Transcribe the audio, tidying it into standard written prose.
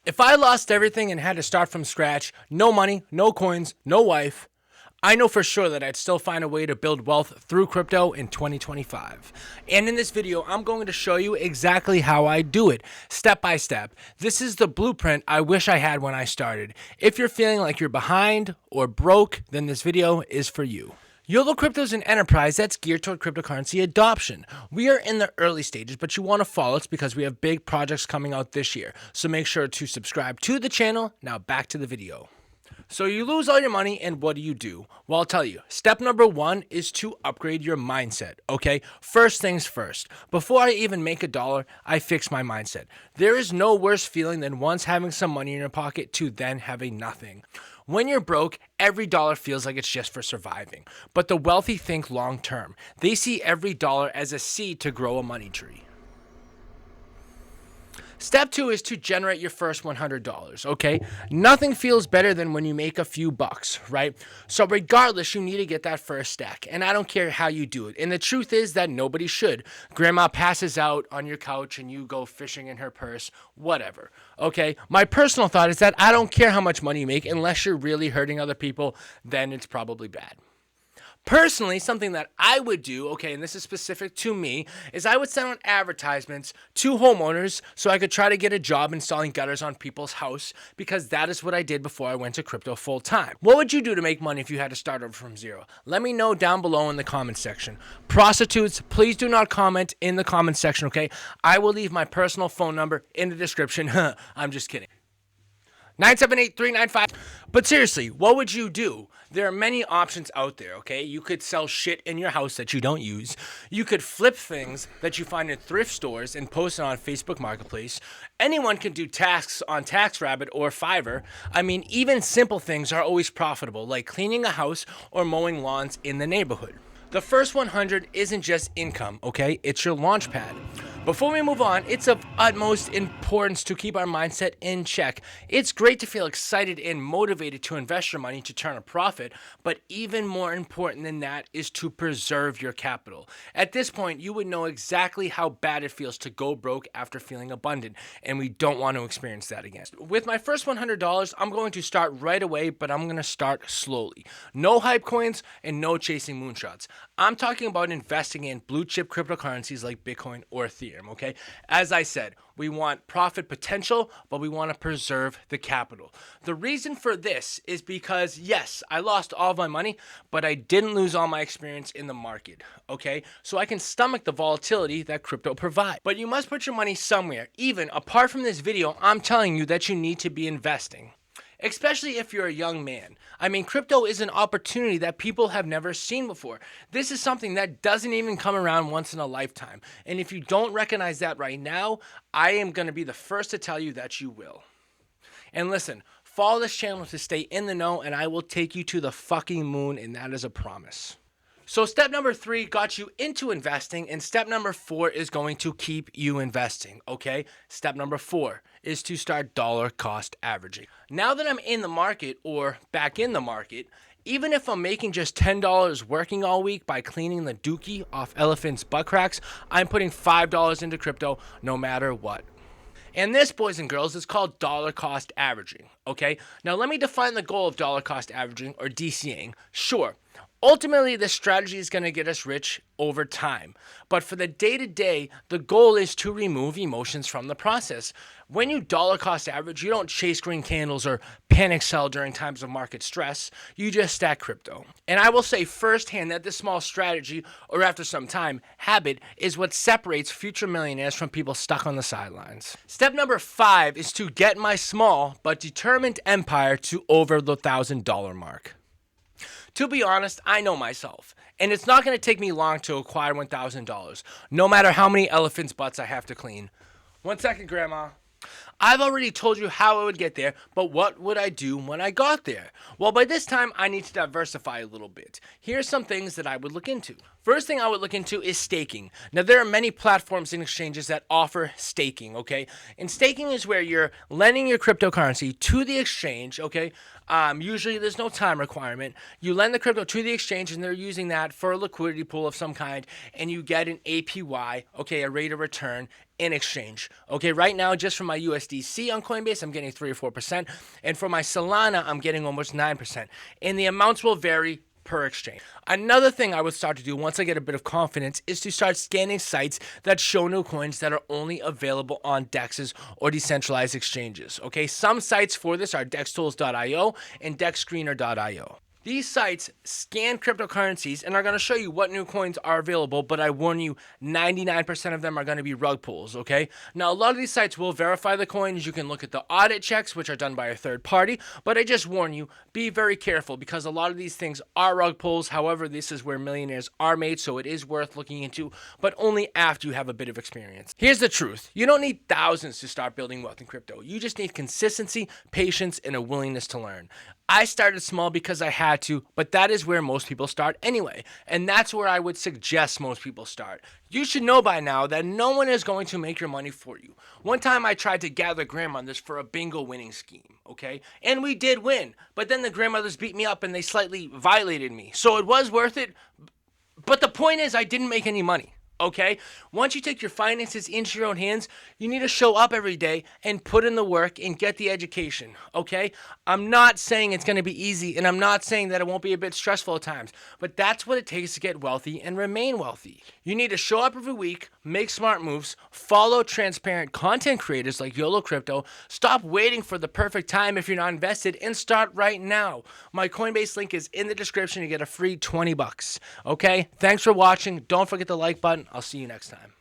If I lost everything and had to start from scratch, no money, no coins, no wife, I know for sure that I'd still find a way to build wealth through crypto in 2025. And in this video, I'm going to show you exactly how I do it, step by step. This is the blueprint I wish I had when I started. If you're feeling like you're behind or broke, then this video is for you. YOLO Crypto is an enterprise that's geared toward cryptocurrency adoption. We are in the early stages, but you want to follow us because we have big projects coming out this year. So make sure to subscribe to the channel. Now back to the video. So you lose all your money and what do? Well, I'll tell you. Step number one is to upgrade your mindset, okay? First things first. Before I even make a dollar, I fix my mindset. There is no worse feeling than once having some money in your pocket to then having nothing. When you're broke, every dollar feels like it's just for surviving. But the wealthy think long term. They see every dollar as a seed to grow a money tree. Step two is to generate your first $100, okay? Nothing feels better than when you make a few bucks, right? So regardless, you need to get that first stack. And I don't care how you do it. And the truth is that nobody should. Grandma passes out on your couch and you go fishing in her purse, whatever, okay? My personal thought is that I don't care how much money you make unless you're really hurting other people, then it's probably bad. Personally, something that I would do, okay, and this is specific to me, is I would send out advertisements to homeowners so I could try to get a job installing gutters on people's house, because that is what I did before I went to crypto full time. What would you do to make money if you had to start over from zero? Let me know down below in the comment section. Prostitutes, please do not comment in the comment section, okay? I will leave my personal phone number in the description. I'm just kidding. 978-395. But seriously, what would you do? There are many options out there, okay? You could sell shit in your house that you don't use. You could flip things that you find in thrift stores and post it on Facebook Marketplace. Anyone can do tasks on TaxRabbit or Fiverr. I mean, even simple things are always profitable, like cleaning a house or mowing lawns in the neighborhood. The first 100 isn't just income, okay? It's your launch pad. Before we move on, it's of utmost importance to keep our mindset in check. It's great to feel excited and motivated to invest your money to turn a profit, but even more important than that is to preserve your capital. At this point, you would know exactly how bad it feels to go broke after feeling abundant, and we don't want to experience that again. With my first $100, I'm going to start right away, but I'm going to start slowly. No hype coins and no chasing moonshots. I'm talking about investing in blue chip cryptocurrencies like Bitcoin or Ethereum, okay? As I said, we want profit potential, but we want to preserve the capital. The reason for this is because, yes, I lost all of my money, but I didn't lose all my experience in the market, okay? So I can stomach the volatility that crypto provides. But you must put your money somewhere. Even apart from this video, I'm telling you that you need to be investing. Especially if you're a young man. I mean, crypto is an opportunity that people have never seen before. This is something that doesn't even come around once in a lifetime. And if you don't recognize that right now, I am going to be the first to tell you that you will. And listen, follow this channel to stay in the know, and I will take you to the fucking moon, and that is a promise. So step number 3 got you into investing, and step number 4 is going to keep you investing, okay? Step number 4 is to start dollar cost averaging. Now that I'm in the market or back in the market, even if I'm making just $10 working all week by cleaning the dookie off elephants' butt cracks, I'm putting $5 into crypto no matter what. And this, boys and girls, is called dollar cost averaging, okay? Now let me define the goal of dollar cost averaging, or DCAing. Sure, ultimately this strategy is going to get us rich over time. But for the day-to-day, the goal is to remove emotions from the process. When you dollar cost average, you don't chase green candles or panic sell during times of market stress. You just stack crypto. And I will say firsthand that this small strategy, or after some time, habit, is what separates future millionaires from people stuck on the sidelines. Step number 5 is to get my small but determined empire to over the $1,000 mark. To be honest, I know myself, and it's not going to take me long to acquire $1,000, no matter how many elephants' butts I have to clean. 1 second, Grandma. I've already told you how I would get there, but what would I do when I got there? Well, by this time, I need to diversify a little bit. Here's some things that I would look into. First thing I would look into is staking. Now, there are many platforms and exchanges that offer staking, okay? And staking is where you're lending your cryptocurrency to the exchange, okay? Usually there's no time requirement. You lend the crypto to the exchange and they're using that for a liquidity pool of some kind, and you get an APY, okay, a rate of return in exchange. Okay, right now, just from my USD USDC on Coinbase, I'm getting 3 or 4%. And for my Solana, I'm getting almost 9%. And the amounts will vary per exchange. Another thing I would start to do once I get a bit of confidence is to start scanning sites that show new coins that are only available on DEXs or decentralized exchanges. Okay, some sites for this are dextools.io and dexscreener.io. These sites scan cryptocurrencies and are going to show you what new coins are available, but I warn you, 99% of them are going to be rug pulls, okay? Now, a lot of these sites will verify the coins. You can look at the audit checks, which are done by a third party, but I just warn you, be very careful because a lot of these things are rug pulls. However, this is where millionaires are made, so it is worth looking into, but only after you have a bit of experience. Here's the truth. You don't need thousands to start building wealth in crypto. You just need consistency, patience, and a willingness to learn. I started small because I had to, but that is where most people start anyway. And that's where I would suggest most people start. You should know by now that no one is going to make your money for you. One time I tried to gather grandmothers for a bingo winning scheme, okay? And we did win, but then the grandmothers beat me up and they slightly violated me. So it was worth it, but the point is I didn't make any money. Okay? Once you take your finances into your own hands, you need to show up every day and put in the work and get the education. Okay? I'm not saying it's going to be easy, and I'm not saying that it won't be a bit stressful at times, but that's what it takes to get wealthy and remain wealthy. You need to show up every week, make smart moves, follow transparent content creators like YOLO Crypto, stop waiting for the perfect time if you're not invested, and start right now. My Coinbase link is in the description. You get a free $20. Okay? Thanks for watching. Don't forget the like button. I'll see you next time.